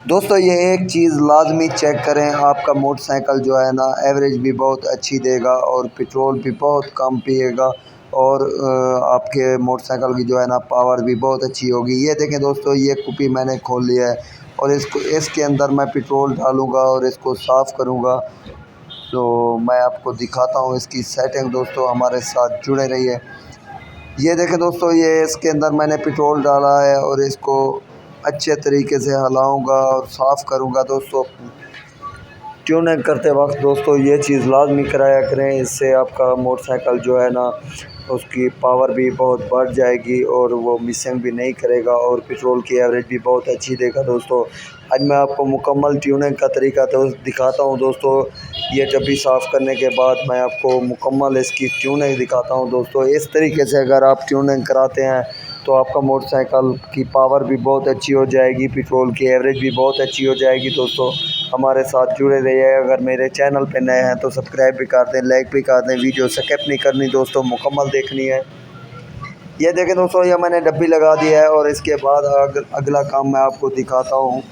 दोस्तों ये एक चीज़ लाज़मी चेक करें, आपका मोटरसाइकिल जो है ना एवरेज भी बहुत अच्छी देगा और पेट्रोल भी बहुत कम पिएगा और आपके मोटरसाइकिल की जो है ना पावर भी बहुत अच्छी होगी। ये देखें दोस्तों, ये कुप्पी मैंने खोल लिया है और इसके अंदर मैं पेट्रोल डालूँगा और इसको साफ़ करूँगा। तो मैं आपको दिखाता हूँ इसकी सेटिंग। दोस्तों हमारे साथ जुड़े रहिए। ये देखें दोस्तों, ये इसके अंदर मैंने पेट्रोल डाला है और इसको अच्छे तरीके से हिलाऊंगा और साफ़ करूंगा। दोस्तों ट्यूनिंग करते वक्त दोस्तों ये चीज़ लाजमी कराया करें, इससे आपका मोटरसाइकिल जो है ना उसकी पावर भी बहुत बढ़ जाएगी और वो मिसिंग भी नहीं करेगा और पेट्रोल की एवरेज भी बहुत अच्छी देगा। दोस्तों आज मैं आपको मुकम्मल ट्यूनिंग का तरीका तो दिखाता हूं। दोस्तों ये डब्बी साफ़ करने के बाद मैं आपको मुकम्मल इसकी ट्यूनिंग दिखाता हूं। दोस्तों इस तरीके से अगर आप ट्यूनिंग कराते हैं तो आपका मोटरसाइकिल की पावर भी बहुत अच्छी हो जाएगी, पेट्रोल की एवरेज भी बहुत अच्छी हो जाएगी। दोस्तों हमारे साथ जुड़े रहिए। अगर मेरे चैनल पे नए हैं तो सब्सक्राइब भी कर दें, लाइक भी कर दें, वीडियो स्किप नहीं करनी दोस्तों, मुकम्मल देखनी है। ये देखें दोस्तों, ये मैंने डब्बी लगा दिया है और इसके बाद अगला काम मैं आपको दिखाता हूँ।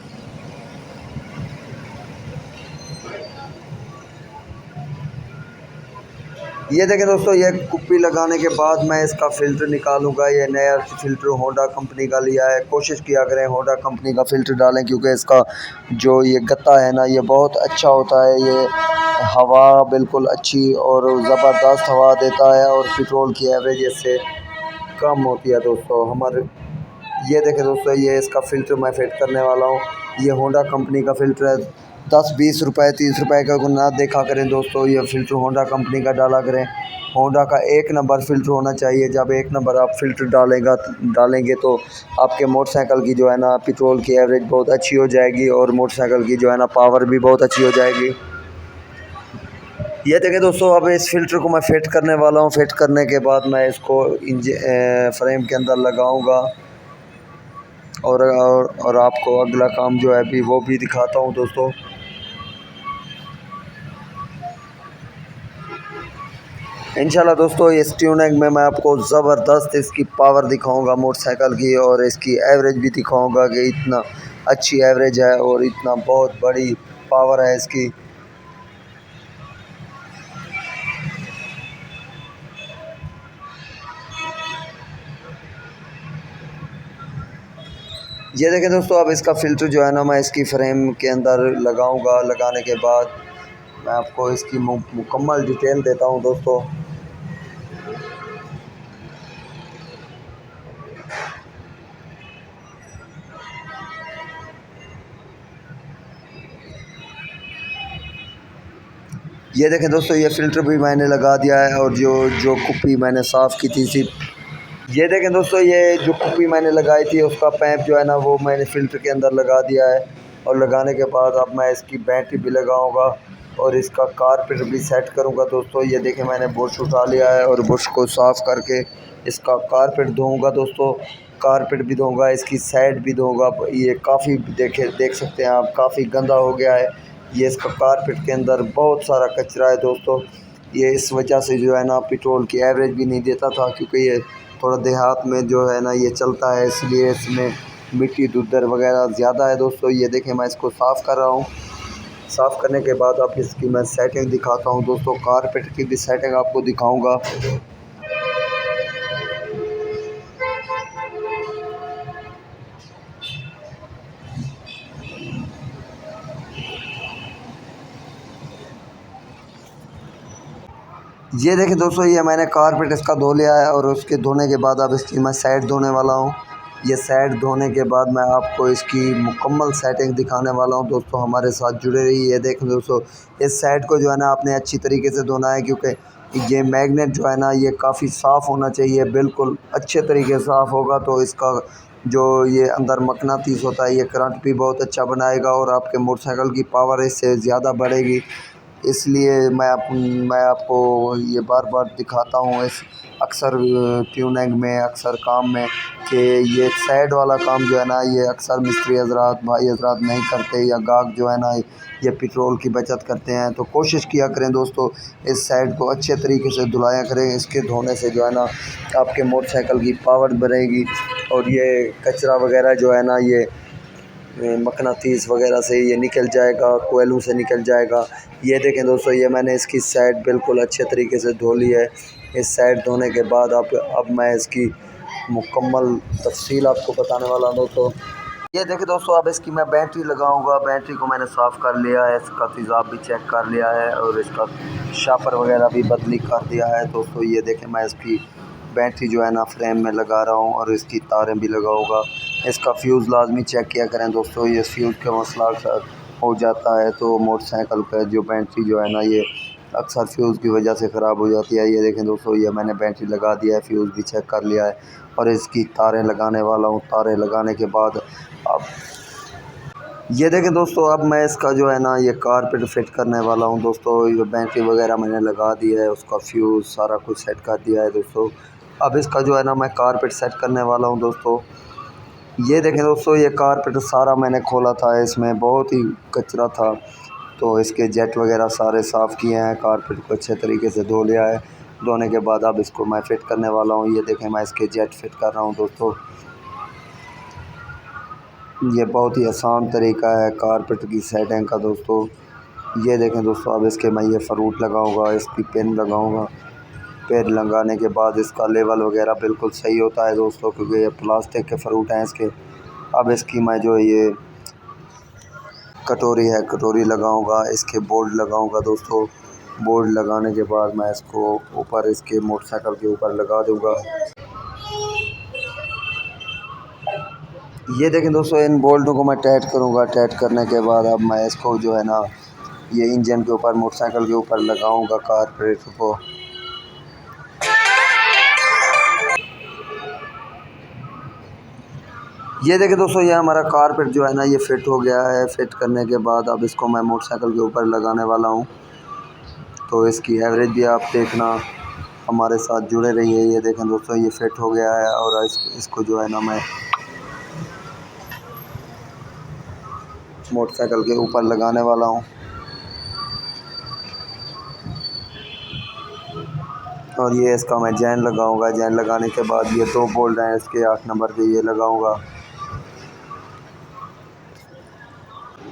ये देखें दोस्तों, ये कुप्पी लगाने के बाद मैं इसका फ़िल्टर निकालूंगा। ये नया फ़िल्टर होंडा कंपनी का लिया है। कोशिश किया करें होंडा कंपनी का फ़िल्टर डालें, क्योंकि इसका जो ये गत्ता है ना ये बहुत अच्छा होता है। ये हवा बिल्कुल अच्छी और ज़बरदस्त हवा देता है और पेट्रोल की एवरेज इससे कम होती है। दोस्तों हमारे ये देखें दोस्तों, ये इसका फ़िल्टर मैं फिट करने वाला हूँ। ये होंडा कंपनी का फ़िल्टर है। 10-20 रुपए 30 रुपए का को ना देखा करें दोस्तों, ये फ़िल्टर होंडा कंपनी का डाला करें। होंडा का एक नंबर फ़िल्टर होना चाहिए। जब एक नंबर आप फ़िल्टर डालेंगे तो आपके मोटरसाइकिल की जो है ना पेट्रोल की एवरेज बहुत अच्छी हो जाएगी और मोटरसाइकिल की जो है ना पावर भी बहुत अच्छी हो जाएगी। ये देखें दोस्तों, अब इस फ़िल्टर को मैं फ़िट करने वाला हूँ। फ़िट करने के बाद मैं इसको फ्रेम के अंदर लगाऊँगा और आपको अगला काम जो है अभी वो भी दिखाता हूँ। दोस्तों इंशाल्लाह दोस्तों इस ट्यूनिंग में मैं आपको ज़बरदस्त इसकी पावर दिखाऊंगा मोटरसाइकिल की और इसकी एवरेज भी दिखाऊंगा कि इतना अच्छी एवरेज है और इतना बहुत बड़ी पावर है इसकी। ये देखें दोस्तों, अब इसका फ़िल्टर जो है ना मैं इसकी फ्रेम के अंदर लगाऊंगा। लगाने के बाद मैं आपको इसकी मुकम्मल डिटेल देता हूँ। दोस्तों ये देखें दोस्तों, ये फ़िल्टर भी मैंने लगा दिया है और जो जो कुप्पी मैंने साफ़ की थी ये देखें दोस्तों, ये जो कुप्पी मैंने लगाई थी उसका पैप जो है ना वो मैंने फ़िल्टर के अंदर लगा दिया है और लगाने के बाद अब मैं इसकी बैटरी भी लगाऊंगा और इसका कारपेट भी सेट करूंगा। दोस्तों ये देखें, मैंने बुश उठा लिया है और बुश को साफ़ करके इसका कारपेट धोऊंगा। दोस्तों कारपेट भी धोऊंगा, इसकी साइड भी धोऊंगा। ये काफ़ी देख सकते हैं आप, काफ़ी गंदा हो गया है। ये इसका कारपेट के अंदर बहुत सारा कचरा है। दोस्तों ये इस वजह से जो है ना पेट्रोल की एवरेज भी नहीं देता था, क्योंकि ये थोड़ा देहात में जो है ना ये चलता है, इसलिए इसमें मिट्टी धुंधर वगैरह ज़्यादा है। दोस्तों ये देखें, मैं इसको साफ़ कर रहा हूँ। साफ़ करने के बाद आप इसकी मैं सेटिंग दिखाता हूँ। दोस्तों कारपेट की भी सेटिंग आपको दिखाऊंगा। ये देखें दोस्तों, ये मैंने कारपेट इसका धो लिया है और उसके धोने के बाद अब इसकी मैं साइड धोने वाला हूँ। ये साइड धोने के बाद मैं आपको इसकी मुकम्मल सेटिंग दिखाने वाला हूँ। दोस्तों हमारे साथ जुड़े रहिए। ये देखें दोस्तों, इस साइड को जो है ना आपने अच्छी तरीके से धोना है, क्योंकि ये मैग्नेट जो है ना ये काफ़ी साफ़ होना चाहिए। बिल्कुल अच्छे तरीके से साफ़ होगा तो इसका जो ये अंदर मकनातीस होता है ये करंट भी बहुत अच्छा बनाएगा और आपके मोटरसाइकिल की पावर इससे ज़्यादा बढ़ेगी। इसलिए मैं आपको ये बार बार दिखाता हूँ इस अक्सर ट्यूनिंग में, अक्सर काम में, कि ये साइड वाला काम जो है ना ये अक्सर मिस्त्री हजरात भाई हजरात नहीं करते, या गाहक जो है ना ये पेट्रोल की बचत करते हैं। तो कोशिश किया करें दोस्तों, इस साइड को अच्छे तरीके से धुलाया करें। इसके धोने से जो है ना आपके मोटरसाइकिल की पावर बढ़ेगी और ये कचरा वगैरह जो है ना ये मकनातीस वगैरह से ये निकल जाएगा, कोयलों से निकल जाएगा। ये देखें दोस्तों, ये मैंने इसकी साइड बिल्कुल अच्छे तरीके से धो ली है। इस साइड धोने के बाद अब मैं इसकी मुकम्मल तफसील आपको बताने वाला हूँ दोस्तों। ये देखिए दोस्तों, अब इसकी मैं बैटरी लगाऊंगा। बैटरी को मैंने साफ़ कर लिया है, इसका तेज़ाब भी चेक कर लिया है और इसका शापर वगैरह भी बदली कर दिया है दोस्तों। ये देखें, मैं इसकी बैटरी जो है ना फ्रेम में लगा रहा हूँ और इसकी तारें भी लगाऊंगा। इसका फ्यूज़ लाजमी चेक किया करें दोस्तों, ये फ्यूज़ का मसला अक्सर हो जाता है तो मोटरसाइकिल का जो बैटरी जो है ना ये अक्सर फ्यूज़ की वजह से ख़राब हो जाती है। ये देखें दोस्तों, ये मैंने बैटरी लगा दिया है, फ्यूज़ भी चेक कर लिया है और इसकी तारें लगाने वाला हूँ। तारें लगाने के बाद अब ये देखें दोस्तों, अब मैं इसका जो है ना ये कारपेट फिट करने वाला हूँ दोस्तों। ये बैटरी वगैरह मैंने लगा दिया है, उसका फ्यूज़ सारा कुछ सेट कर दिया है दोस्तों। अब इसका जो है ना मैं कारपेट सेट करने वाला हूँ दोस्तों। ये देखें दोस्तों, ये कारपेट सारा मैंने खोला था, इसमें बहुत ही कचरा था तो इसके जेट वगैरह सारे साफ़ किए हैं। कारपेट को अच्छे तरीके से धो लिया है। धोने के बाद अब इसको मैं फ़िट करने वाला हूँ। ये देखें, मैं इसके जेट फिट कर रहा हूँ दोस्तों। ये बहुत ही आसान तरीका है कारपेट की सेटिंग का दोस्तों। ये देखें दोस्तों, अब इसके मैं ये फ़रूट लगाऊंगा, इसकी पिन लगाऊंगा। पिन लगाने के बाद इसका लेवल वगैरह बिल्कुल सही होता है दोस्तों, क्योंकि ये प्लास्टिक के फ़रूट हैं इसके। अब इसकी मैं जो ये कटोरी है, कटोरी लगाऊंगा, इसके बोर्ड लगाऊंगा दोस्तों। बोर्ड लगाने के बाद मैं इसको ऊपर इसके मोटरसाइकिल के ऊपर लगा दूँगा। ये देखें दोस्तों, इन बोल्टों को मैं टाइट करूँगा। टाइट करने के बाद अब मैं इसको जो है ना ये इंजन के ऊपर, मोटरसाइकिल के ऊपर लगाऊँगा कारपेट को। ये देखें दोस्तों, ये हमारा कारपेट जो है ना ये फ़िट हो गया है। फ़िट करने के बाद अब इसको मैं मोटरसाइकिल के ऊपर लगाने वाला हूँ, तो इसकी एवरेज भी आप देखना, हमारे साथ जुड़े रहिए। ये देखें दोस्तों, ये फ़िट हो गया है और इसको जो है ना मैं मोटरसाइकिल के ऊपर लगाने वाला हूँ। और ये इसका मैं जैन लगाऊंगा। जैन लगाने के बाद ये 2 बोल्ट हैं इसके 8 नंबर के, ये लगाऊंगा।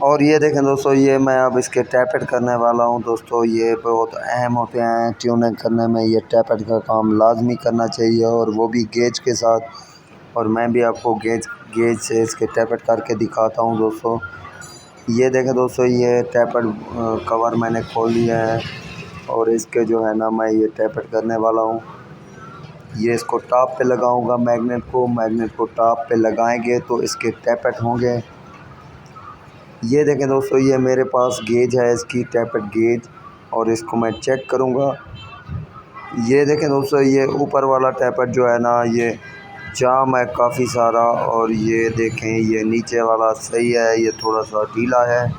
और ये देखें दोस्तों, ये मैं अब इसके टैपेट करने वाला हूँ दोस्तों। ये बहुत अहम होते हैं ट्यूनिंग करने में, ये टैपेट का काम लाजमी करना चाहिए और वो भी गेज के साथ। और मैं भी आपको गेज से इसके टैपेट करके दिखाता हूँ दोस्तों। ये देखें दोस्तों, ये टैपेट कवर मैंने खोल लिया है और इसके जो है ना मैं ये टैपेट करने वाला हूँ। ये इसको टॉप पे लगाऊंगा, मैग्नेट को टॉप पे लगाएंगे तो इसके टैपेट होंगे। ये देखें दोस्तों, ये मेरे पास गेज है, इसकी टैपेट गेज, और इसको मैं चेक करूंगा। ये देखें दोस्तों, ये ऊपर वाला टैपेट जो है ना ये जाम है काफ़ी सारा, और ये देखें ये नीचे वाला सही है, ये थोड़ा सा ढीला है।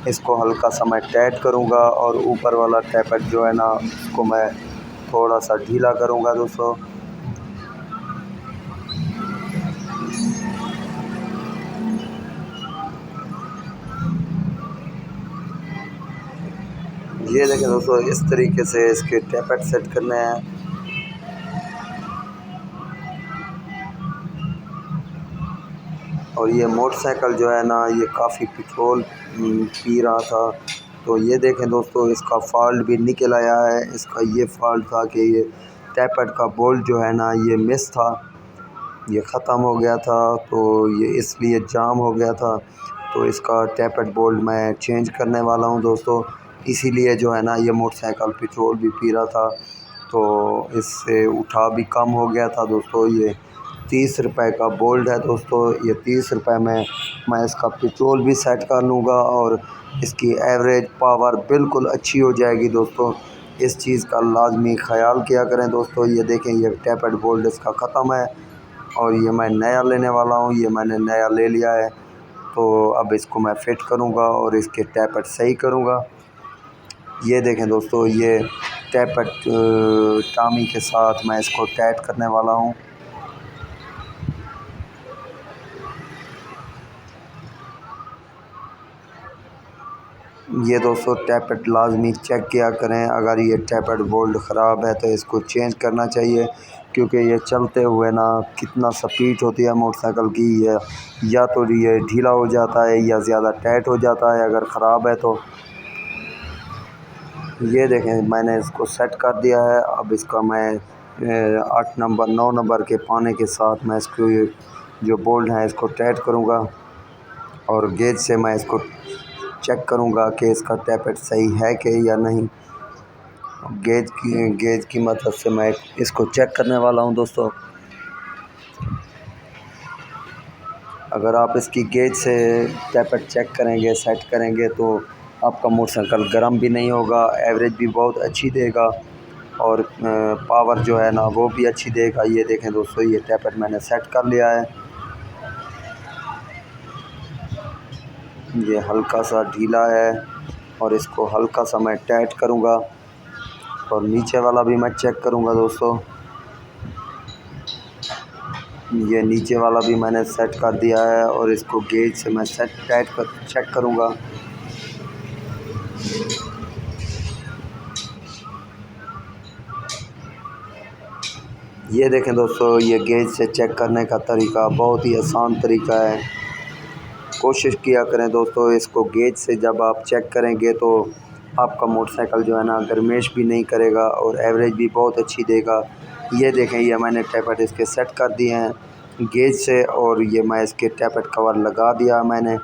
इसको हल्का सा मैं टाइट करूंगा और ऊपर वाला टैपेट जो है ना उसको मैं थोड़ा सा ढीला करूंगा दोस्तों। ये देखें दोस्तों, इस तरीके से इसके टैपेट सेट करने हैं। और ये मोटरसाइकिल जो है ना ये काफ़ी पेट्रोल पी रहा था, तो ये देखें दोस्तों, इसका फॉल्ट भी निकल आया है। इसका ये फॉल्ट था कि ये टैपेट का बोल्ट जो है ना ये मिस था, ये ख़त्म हो गया था, तो ये इसलिए जाम हो गया था। तो इसका टैपेट बोल्ट मैं चेंज करने वाला हूँ दोस्तों। इसीलिए जो है ना ये मोटरसाइकिल पेट्रोल भी पी रहा था, तो इससे उठा भी कम हो गया था दोस्तों। ये 30 रुपए का बोल्ट है दोस्तों। ये 30 रुपए में मैं इसका पेट्रोल भी सेट कर लूँगा और इसकी एवरेज पावर बिल्कुल अच्छी हो जाएगी दोस्तों। इस चीज़ का लाजमी ख़याल किया करें दोस्तों। ये देखें, ये टैपेट बोल्ट इसका ख़त्म है और ये मैं नया लेने वाला हूँ। ये मैंने नया ले लिया है, तो अब इसको मैं फ़िट करूँगा और इसके टैपेट सही करूँगा। ये देखें दोस्तों, ये टैपेट टामी के साथ मैं इसको टाइट करने वाला हूँ। ये दोस्तों टैपेट लाजमी चेक किया करें, अगर ये टैपेट बोल्ट ख़राब है तो इसको चेंज करना चाहिए, क्योंकि ये चलते हुए ना कितना स्पीड होती है मोटरसाइकिल की, ये या तो ये ढीला हो जाता है या ज़्यादा टाइट हो जाता है अगर ख़राब है तो। ये देखें मैंने इसको सेट कर दिया है। अब इसका मैं 8 नंबर 9 नंबर के पाने के साथ मैं इसको जो बोल्ट है इसको टाइट करूँगा और गेज से मैं इसको चेक करूँगा कि इसका टैपेट सही है कि या नहीं। गेज की मदद से मैं इसको चेक करने वाला हूँ दोस्तों। अगर आप इसकी गेज से टैपेट चेक करेंगे, सेट करेंगे तो आपका मोटरसाइकिल गर्म भी नहीं होगा, एवरेज भी बहुत अच्छी देगा और पावर जो है ना वो भी अच्छी देगा। ये देखें दोस्तों, ये टैपेट मैंने सेट कर लिया है। ये हल्का सा ढीला है और इसको हल्का सा मैं टाइट करूँगा और नीचे वाला भी मैं चेक करूँगा दोस्तों। ये नीचे वाला भी मैंने सेट कर दिया है और इसको गेज से मैं टाइट कर चेक करूँगा। ये देखें दोस्तों, ये गेज से चेक करने का तरीका बहुत ही आसान तरीका है। कोशिश किया करें दोस्तों, इसको गेज से जब आप चेक करेंगे तो आपका मोटरसाइकिल जो है ना गर्मेश भी नहीं करेगा और एवरेज भी बहुत अच्छी देगा। ये देखें, ये मैंने टैपेट इसके सेट कर दिए हैं गेज से और ये मैं इसके टैपेट कवर लगा दिया मैंने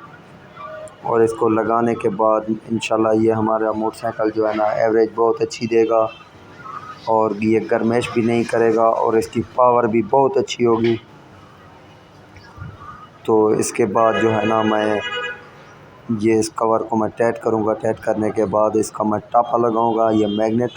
और इसको लगाने के बाद इंशाल्लाह ये हमारा मोटरसाइकिल जो है ना एवरेज बहुत अच्छी देगा और ये गर्मेश भी नहीं करेगा और इसकी पावर भी बहुत अच्छी होगी। तो इसके बाद जो है ना मैं ये इस कवर को मैं टाइट करूँगा। टाइट करने के बाद इसका मैं टापा लगाऊँगा, ये मैग्नेट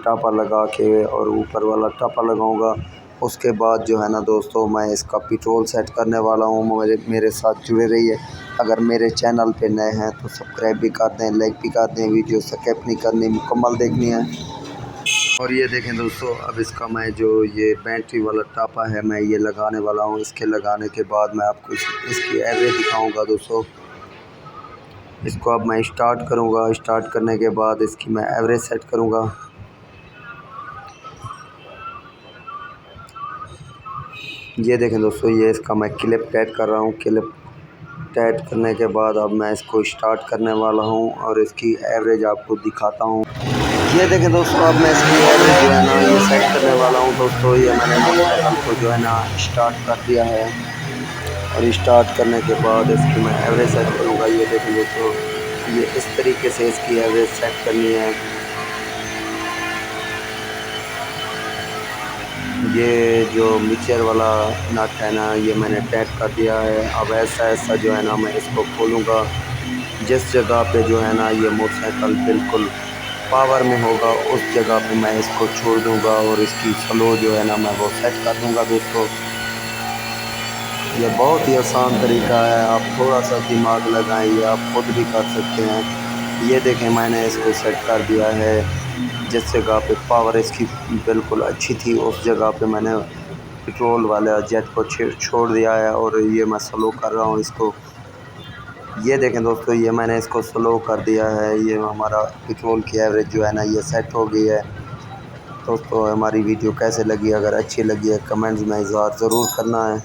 टापा लगा के और ऊपर वाला टापा लगाऊँगा। उसके बाद जो है ना दोस्तों मैं इसका पेट्रोल सेट करने वाला हूँ। मेरे साथ जुड़े रहिए। अगर मेरे चैनल पे नए हैं तो सब्सक्राइब भी कर दें, लाइक भी कर दें। वीडियो स्किप नहीं करनी, मुकम्मल देखनी है। और ये देखें दोस्तों, अब इसका मैं जो ये बैटरी वाला टापा है मैं ये लगाने वाला हूँ। इसके लगाने के बाद मैं आपको इसकी एवरेज दिखाऊंगा दोस्तों। इसको अब मैं स्टार्ट करूँगा। स्टार्ट करने के बाद इसकी मैं एवरेज सेट करूँगा। ये देखें दोस्तों, ये इसका मैं क्लिप टाइट कर रहा हूँ। क्लिप टाइट करने के बाद अब मैं इसको स्टार्ट करने वाला हूँ और इसकी एवरेज आपको दिखाता हूँ। ये देखें दोस्तों, अब मैं इसकी एवरेज जो है ना ये सेट करने वाला हूँ दोस्तों। ये मैंने मोटरसाइकिल को जो है ना स्टार्ट कर दिया है और स्टार्ट करने के बाद इसकी मैं एवरेज सेट करूँगा। ये देखें दोस्तों, ये इस तरीके से इसकी एवरेज सेट करनी है। ये जो मिक्सचर वाला नट है ना ये मैंने टाइट कर दिया है। अब ऐसा जो है ना मैं इसको खोलूँगा। जिस जगह पे जो है ना ये मोटरसाइकिल बिल्कुल पावर में होगा उस जगह पे मैं इसको छोड़ दूँगा और इसकी स्लो जो है ना मैं वो सेट कर दूँगा दोस्तों। ये बहुत ही आसान तरीका है, आप थोड़ा सा दिमाग लगाएं, आप खुद भी कर सकते हैं। ये देखें, मैंने इसको सेट कर दिया है। जिस जगह पे पावर इसकी बिल्कुल अच्छी थी उस जगह पे मैंने पेट्रोल वाले जेट को छोड़ दिया है और ये मैं स्लो कर रहा हूँ इसको। ये देखें दोस्तों, ये मैंने इसको स्लो कर दिया है। ये हमारा पेट्रोल की एवरेज जो है ना ये सेट हो गई है। दोस्तों हमारी वीडियो कैसे लगी? अगर अच्छी लगी है कमेंट्स में इज़हार ज़रूर करना है।